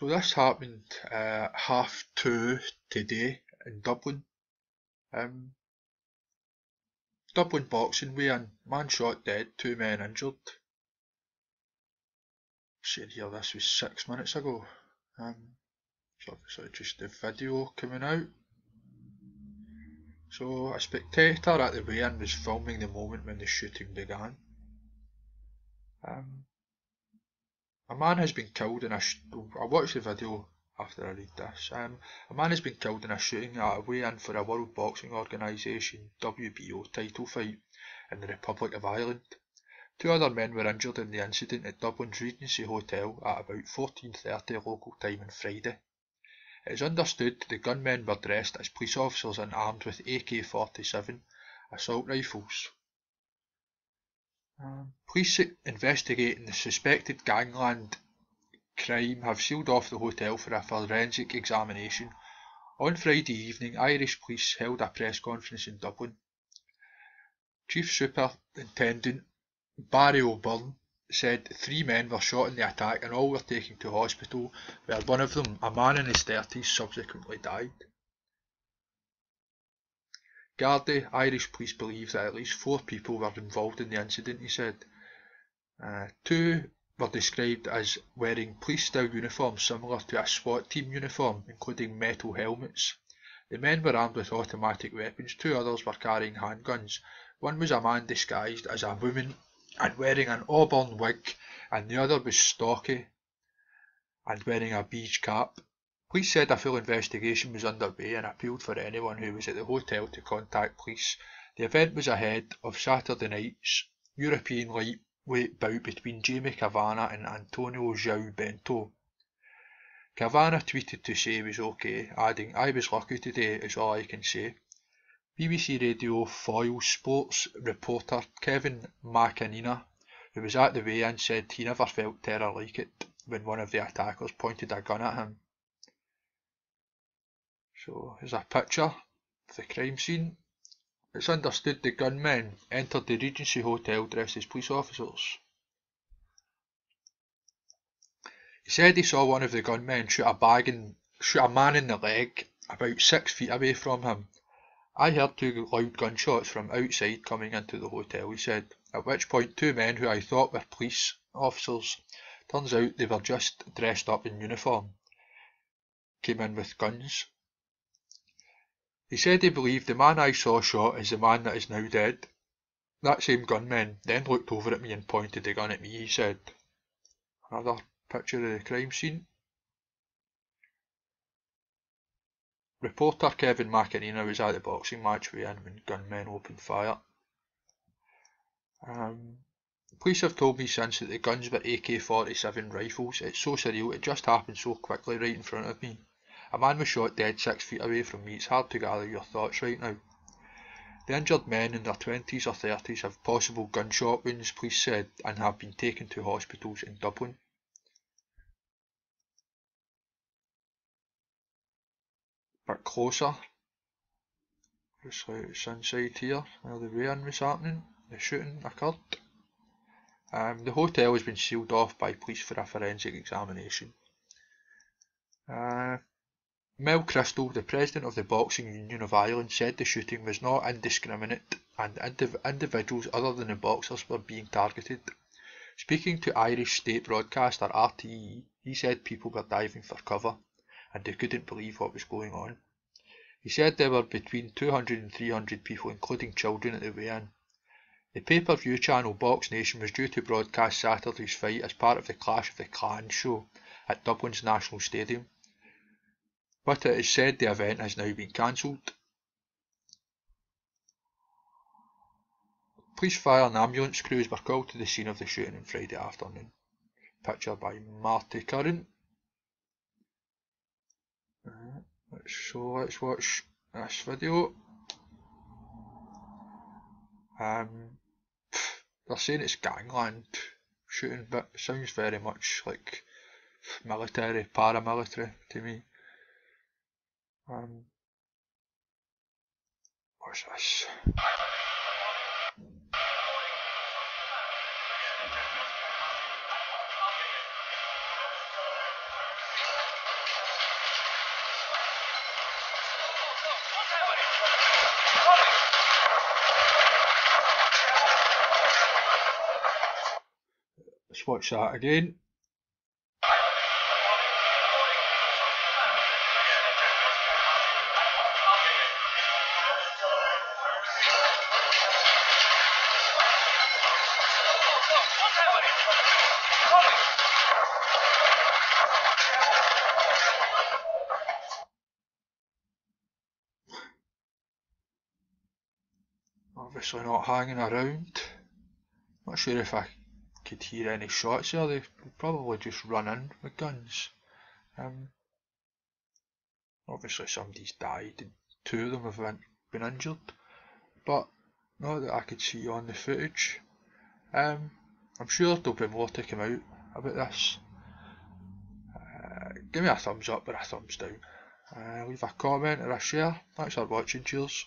So this happened 2:30 today in Dublin. Dublin boxing weigh-in, man shot dead, 2 men injured. Saying here this was 6 minutes ago. So obviously just the video coming out. So a spectator at the weigh-in was filming the moment when the shooting began. A man has been killed in I'll watch the video after I read this. A man has been killed in a shooting at a weigh-in for a World Boxing Organisation WBO title fight in the Republic of Ireland. 2 other men were injured in the incident at Dublin's Regency Hotel at about 14:30 local time on Friday. It is understood the gunmen were dressed as police officers and armed with AK47 assault rifles. Police investigating the suspected gangland crime have sealed off the hotel for a forensic examination. On Friday evening, Irish police held a press conference in Dublin. Chief Superintendent Barry O'Byrne said 3 men were shot in the attack and all were taken to hospital, where one of them, a man in his 30s, subsequently died. Gardaí, Irish police believe that at least 4 people were involved in the incident, he said. 2 were described as wearing police-style uniforms similar to a SWAT team uniform, including metal helmets. The men were armed with automatic weapons, 2 others were carrying handguns. One was a man disguised as a woman and wearing an auburn wig, and the other was stocky and wearing a beige cap. Police said a full investigation was underway and appealed for anyone who was at the hotel to contact police. The event was ahead of Saturday night's European lightweight bout between Jamie Kavanagh and Antonio João Bento. Kavanagh tweeted to say he was okay, adding, "I was lucky today is all I can say." BBC Radio Foil Sports reporter Kevin McAnina, who was at the weigh-in, said he never felt terror like it when one of the attackers pointed a gun at him. So here's a picture of the crime scene. It's understood the gunmen entered the Regency Hotel dressed as police officers. He said he saw one of the gunmen shoot a man in the leg about 6 feet away from him. "I heard 2 loud gunshots from outside coming into the hotel," he said, at which point 2 men who I thought were police officers, turns out they were just dressed up in uniform, came in with guns. He said he believed the man I saw shot is the man that is now dead. That same gunman then looked over at me and pointed the gun at me, he said. Another picture of the crime scene. Reporter Kevin McAnina was at the boxing match weigh-in when gunmen opened fire. Police have told me since that the guns were AK-47 rifles. It's so surreal, it just happened so quickly right in front of me. A man was shot dead 6 feet away from me. It's hard to gather your thoughts right now. The injured men in their 20s or 30s have possible gunshot wounds, police said, and have been taken to hospitals in Dublin. But closer, just like it's inside here, where the weigh-in was happening, the shooting occurred. The hotel has been sealed off by police for a forensic examination. Mel Crystal, the president of the Boxing Union of Ireland, said the shooting was not indiscriminate and individuals other than the boxers were being targeted. Speaking to Irish state broadcaster RTE, he said people were diving for cover and they couldn't believe what was going on. He said there were between 200 and 300 people, including children, at the weigh-in. The pay-per-view channel Box Nation was due to broadcast Saturday's fight as part of the Clash of the Clans show at Dublin's National Stadium, but it is said the event has now been cancelled. Police, fire and ambulance crews were called to the scene of the shooting on Friday afternoon. Picture by Marty Curran. Let's watch this video. They're saying it's gangland shooting, but it sounds very much like military, paramilitary to me. What's this? watch that again. Obviously not hanging around. Not sure if I could hear any shots there. They probably just run in with guns. Obviously somebody's died and 2 of them have been injured, but not that I could see on the footage. I'm sure there'll be more to come out about this. Give me a thumbs up or a thumbs down. Leave a comment or a share. Thanks for watching, cheers.